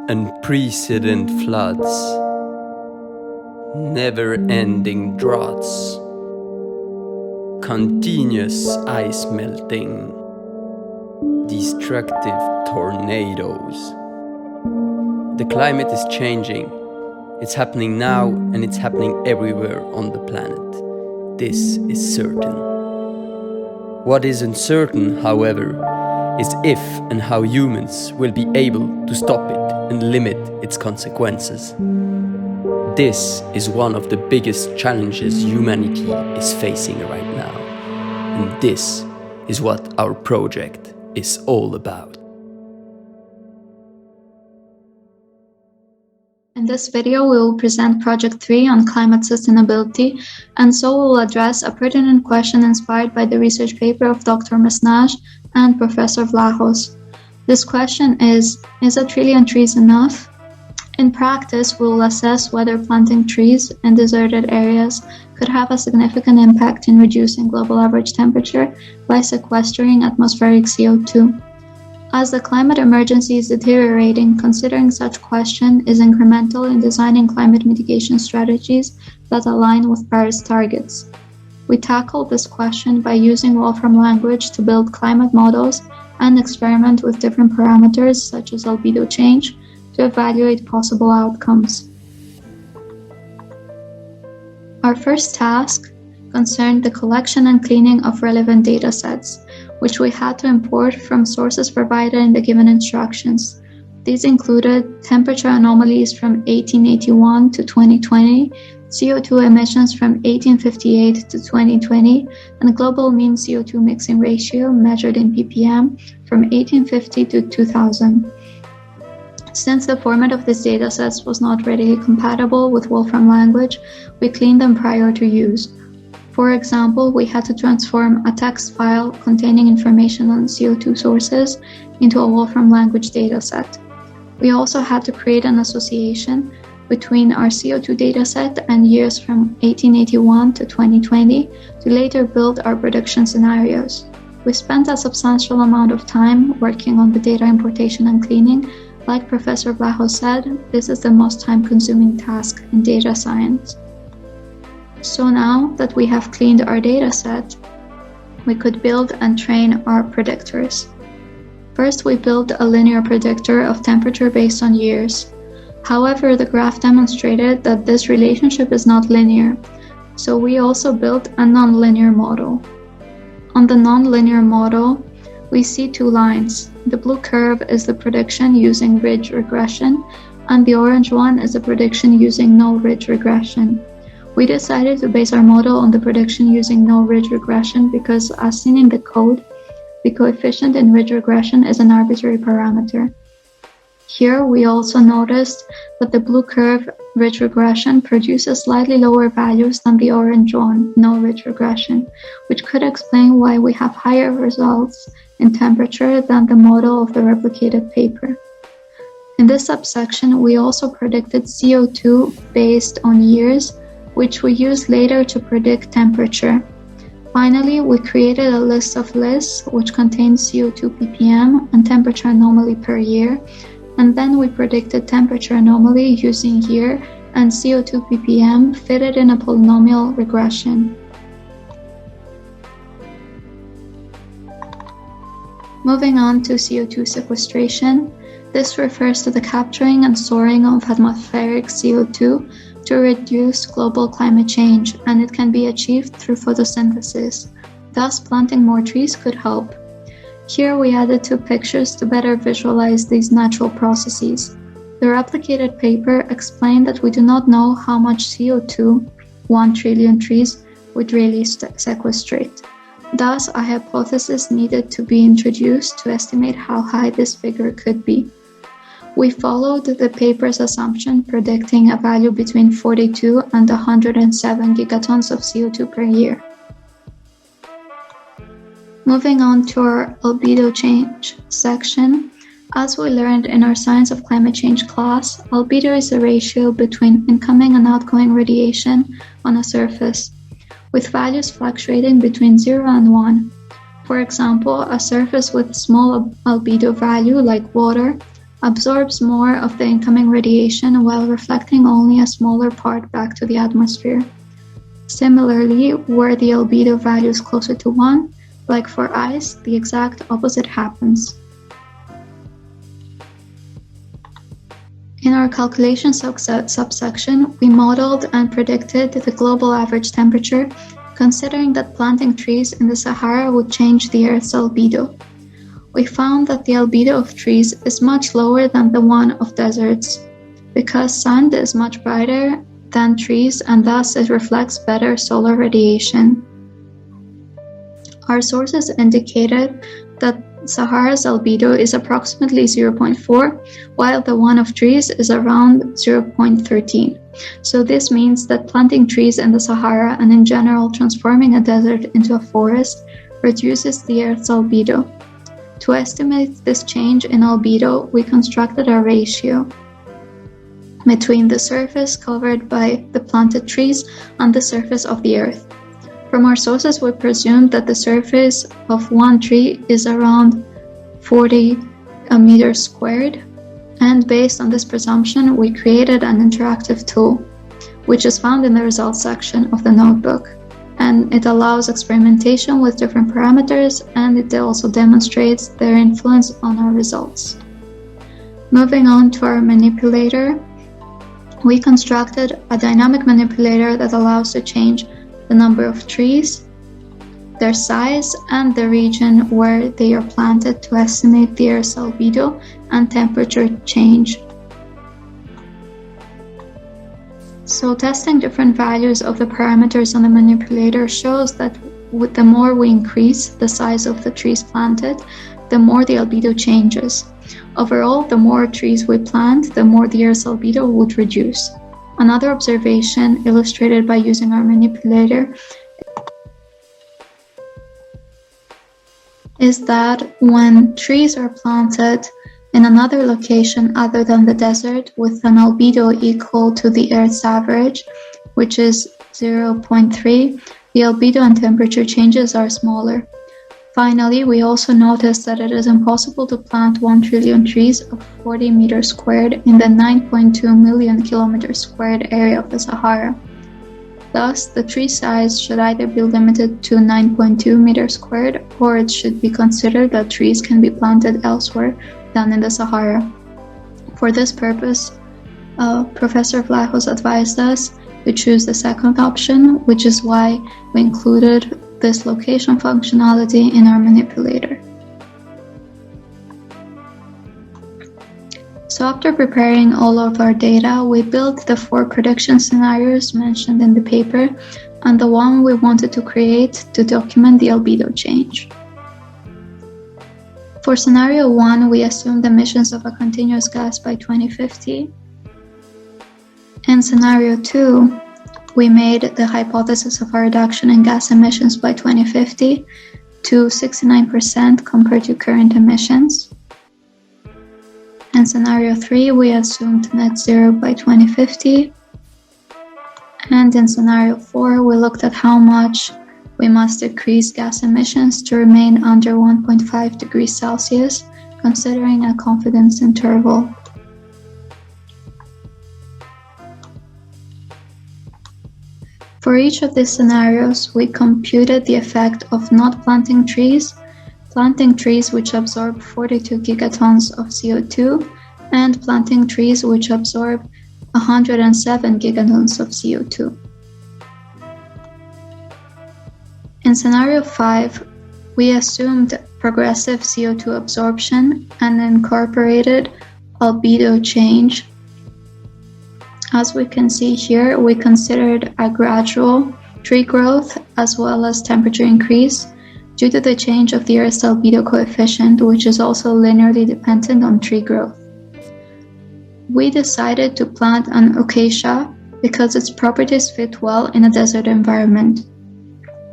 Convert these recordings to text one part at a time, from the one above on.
Unprecedented floods, never-ending droughts, continuous ice melting, destructive tornadoes. The climate is changing. It's happening now and it's happening everywhere on the planet. This is certain. What is uncertain, however, is if and how humans will be able to stop it and limit its consequences. This is one of the biggest challenges humanity is facing right now. And this is what our project is all about. In this video, we will present Project 3 on climate sustainability, and so we will address a pertinent question inspired by the research paper of Dr. Mesnage and Professor Vlachos. This question is a trillion trees enough? In practice, we will assess whether planting trees in deserted areas could have a significant impact in reducing global average temperature by sequestering atmospheric CO2. As the climate emergency is deteriorating, considering such question is incremental in designing climate mitigation strategies that align with Paris targets. We tackled this question by using Wolfram language to build climate models and experiment with different parameters such as albedo change to evaluate possible outcomes. Our first task concerned the collection and cleaning of relevant data sets, which we had to import from sources provided in the given instructions. These included temperature anomalies from 1881 to 2020, CO2 emissions from 1858 to 2020, and global mean CO2 mixing ratio measured in ppm from 1850 to 2000. Since the format of these datasets was not readily compatible with Wolfram language, we cleaned them prior to use. For example, we had to transform a text file containing information on CO2 sources into a Wolfram language dataset. We also had to create an association between our CO2 dataset and years from 1881 to 2020 to later build our prediction scenarios. We spent a substantial amount of time working on the data importation and cleaning. Like Professor Vlachos said, this is the most time-consuming task in data science. So now that we have cleaned our dataset, we could build and train our predictors. First, we built a linear predictor of temperature based on years. However, the graph demonstrated that this relationship is not linear, so we also built a nonlinear model. On the nonlinear model, we see two lines. The blue curve is the prediction using ridge regression, and the orange one is the prediction using no ridge regression. We decided to base our model on the prediction using no ridge regression because, as seen in the code, the coefficient in ridge regression is an arbitrary parameter. Here, we also noticed that the blue curve ridge regression produces slightly lower values than the orange one, no ridge regression, which could explain why we have higher results in temperature than the model of the replicated paper. In this subsection, we also predicted CO2 based on years, which we used later to predict temperature. Finally, we created a list of lists which contains CO2 ppm and temperature anomaly per year, and then we predicted temperature anomaly using year and CO2 ppm fitted in a polynomial regression. Moving on to CO2 sequestration, this refers to the capturing and storing of atmospheric CO2 to reduce global climate change, and it can be achieved through photosynthesis. Thus, planting more trees could help. Here we added two pictures to better visualize these natural processes. The replicated paper explained that we do not know how much CO2 1 trillion trees would really sequestrate. Thus, a hypothesis needed to be introduced to estimate how high this figure could be. We followed the paper's assumption, predicting a value between 42 and 107 gigatons of CO2 per year. Moving on to our albedo change section, as we learned in our Science of Climate Change class, albedo is the ratio between incoming and outgoing radiation on a surface, with values fluctuating between 0 and 1. For example, a surface with small albedo value like water absorbs more of the incoming radiation while reflecting only a smaller part back to the atmosphere. Similarly, were the albedo values closer to 1, like for ice, the exact opposite happens. In our calculation subsection, we modeled and predicted the global average temperature, considering that planting trees in the Sahara would change the Earth's albedo. We found that the albedo of trees is much lower than the one of deserts, because sand is much brighter than trees and thus it reflects better solar radiation. Our sources indicated that Sahara's albedo is approximately 0.4, while the one of trees is around 0.13. So this means that planting trees in the Sahara and in general transforming a desert into a forest reduces the Earth's albedo. To estimate this change in albedo, we constructed a ratio between the surface covered by the planted trees and the surface of the Earth. From our sources, we presumed that the surface of one tree is around 40 meters squared, and based on this presumption, we created an interactive tool, which is found in the results section of the notebook. And it allows experimentation with different parameters, and it also demonstrates their influence on our results. Moving on to our manipulator, we constructed a dynamic manipulator that allows to change the number of trees, their size, and the region where they are planted to estimate the Earth's albedo and temperature change. So testing different values of the parameters on the manipulator shows that with the more we increase the size of the trees planted, the more the albedo changes. Overall, the more trees we plant, the more the Earth's albedo would reduce. Another observation illustrated by using our manipulator is that when trees are planted in another location other than the desert with an albedo equal to the Earth's average, which is 0.3, the albedo and temperature changes are smaller. Finally, we also noticed that it is impossible to plant 1 trillion trees of 40 meters squared in the 9.2 million kilometers squared area of the Sahara. Thus, the tree size should either be limited to 9.2 meters squared, or it should be considered that trees can be planted elsewhere than in the Sahara. For this purpose, Professor Vlachos advised us to choose the second option, which is why we included this location functionality in our manipulator. So after preparing all of our data, we built the 4 prediction scenarios mentioned in the paper and the one we wanted to create to document the albedo change. For scenario 1, we assumed emissions of a continuous gas by 2050. In scenario 2, we made the hypothesis of a reduction in gas emissions by 2050 to 69% compared to current emissions. In scenario 3, we assumed net zero by 2050. And in scenario 4, we looked at how much we must decrease gas emissions to remain under 1.5 degrees Celsius, considering a confidence interval. For each of these scenarios, we computed the effect of not planting trees which absorb 42 gigatons of CO2, and planting trees which absorb 107 gigatons of CO2. In scenario 5, we assumed progressive CO2 absorption and incorporated albedo change. As we can see here, we considered a gradual tree growth as well as temperature increase due to the change of the Earth's albedo coefficient, which is also linearly dependent on tree growth. We decided to plant an acacia because its properties fit well in a desert environment.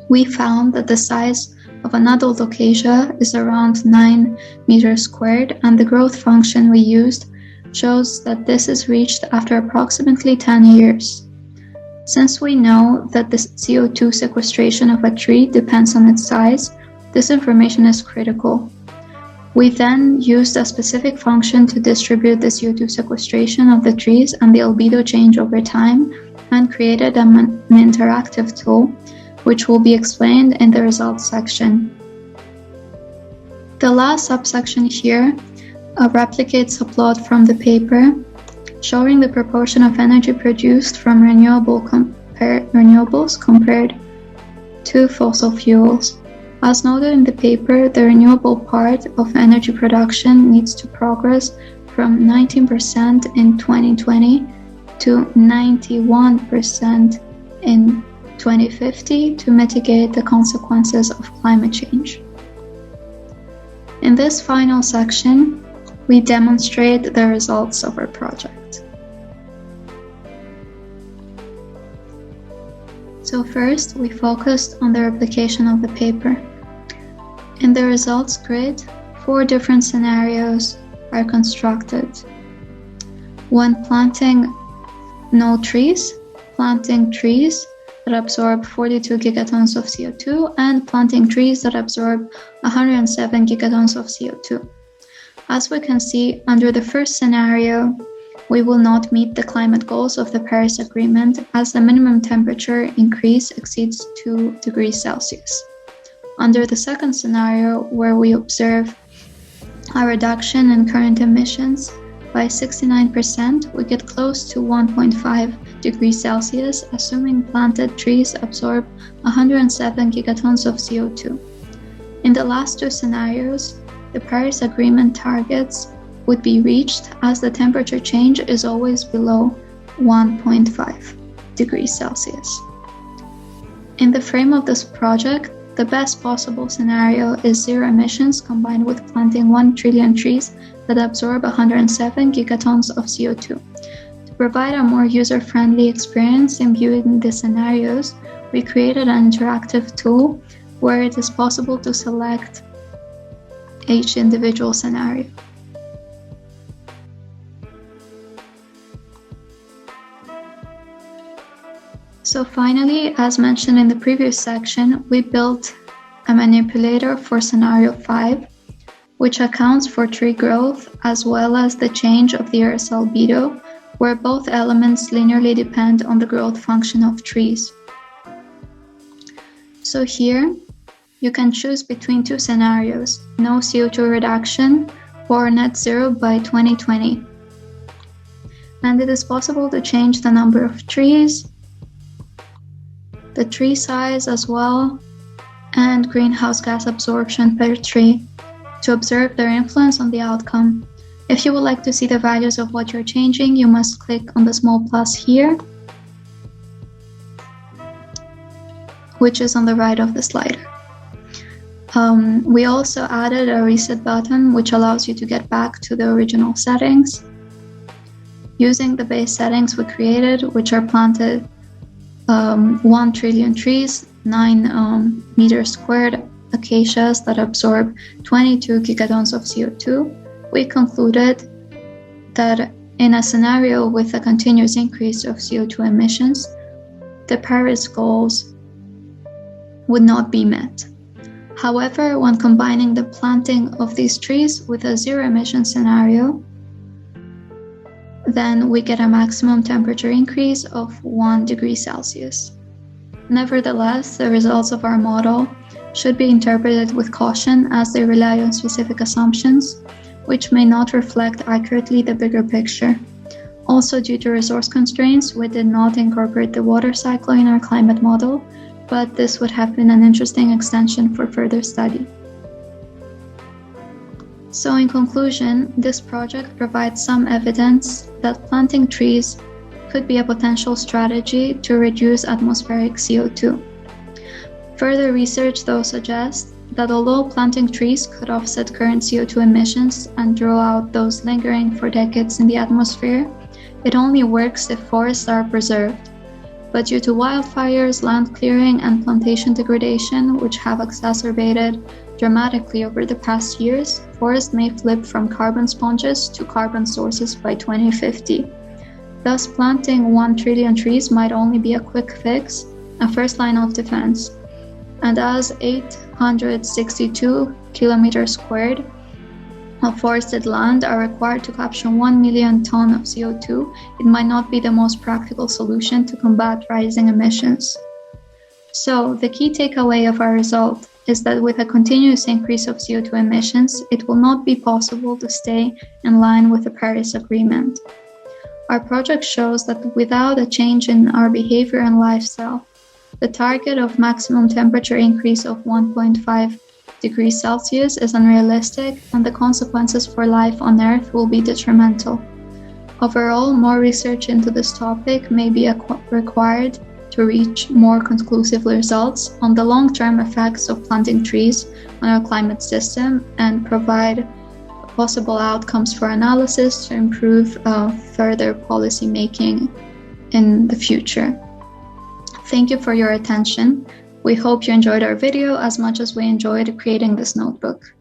We found that the size of an adult acacia is around 9 meters squared, and the growth function we used shows that this is reached after approximately 10 years. Since we know that the CO2 sequestration of a tree depends on its size, this information is critical. We then used a specific function to distribute the CO2 sequestration of the trees and the albedo change over time, and created an interactive tool, which will be explained in the results section. The last subsection here replicates a plot from the paper, showing the proportion of energy produced from renewables compared to fossil fuels. As noted in the paper, the renewable part of energy production needs to progress from 19% in 2020 to 91% in 2050 to mitigate the consequences of climate change. In this final section, we demonstrate the results of our project. So first, we focused on the replication of the paper. In the results grid, 4 different scenarios are constructed. When planting no trees, planting trees that absorb 42 gigatons of CO2, and planting trees that absorb 107 gigatons of CO2. As we can see, under the first scenario, we will not meet the climate goals of the Paris Agreement as the minimum temperature increase exceeds 2 degrees Celsius. Under the second scenario, where we observe a reduction in current emissions by 69%, we get close to 1.5 degrees Celsius, assuming planted trees absorb 107 gigatons of CO2. In the last 2 scenarios, the Paris Agreement targets would be reached as the temperature change is always below 1.5 degrees Celsius. In the frame of this project, the best possible scenario is zero emissions combined with planting 1 trillion trees that absorb 107 gigatons of CO2. To provide a more user-friendly experience in viewing the scenarios, we created an interactive tool where it is possible to select each individual scenario. So finally, as mentioned in the previous section, we built a manipulator for scenario 5, which accounts for tree growth as well as the change of the Earth's albedo, where both elements linearly depend on the growth function of trees. So here, you can choose between 2 scenarios: no CO2 reduction or net zero by 2020. And it is possible to change the number of trees, the tree size as well, and greenhouse gas absorption per tree to observe their influence on the outcome. If you would like to see the values of what you're changing, you must click on the small plus here, which is on the right of the slider. We also added a reset button, which allows you to get back to the original settings using the base settings we created, which are planted 1 trillion trees, 9 meters squared acacias that absorb 22 gigatons of CO2. We concluded that in a scenario with a continuous increase of CO2 emissions, the Paris goals would not be met. However, when combining the planting of these trees with a zero emission scenario, then we get a maximum temperature increase of 1 degree Celsius. Nevertheless, the results of our model should be interpreted with caution as they rely on specific assumptions, which may not reflect accurately the bigger picture. Also, due to resource constraints, we did not incorporate the water cycle in our climate model, but this would have been an interesting extension for further study. So in conclusion, this project provides some evidence that planting trees could be a potential strategy to reduce atmospheric CO2. Further research, though, suggests that although planting trees could offset current CO2 emissions and draw out those lingering for decades in the atmosphere, it only works if forests are preserved. But due to wildfires, land clearing, and plantation degradation, which have exacerbated dramatically over the past years, forests may flip from carbon sponges to carbon sources by 2050. Thus, planting 1 trillion trees might only be a quick fix, a first line of defense. And as 862 kilometers squared of forested land are required to capture 1 million tons of CO2, it might not be the most practical solution to combat rising emissions. So, the key takeaway of our result is that with a continuous increase of CO2 emissions, it will not be possible to stay in line with the Paris Agreement. Our project shows that without a change in our behavior and lifestyle, the target of maximum temperature increase of 1.5 degrees Celsius is unrealistic, and the consequences for life on Earth will be detrimental. Overall, more research into this topic may be required to reach more conclusive results on the long-term effects of planting trees on our climate system and provide possible outcomes for analysis to improve further policy making in the future. Thank you for your attention. We hope you enjoyed our video as much as we enjoyed creating this notebook.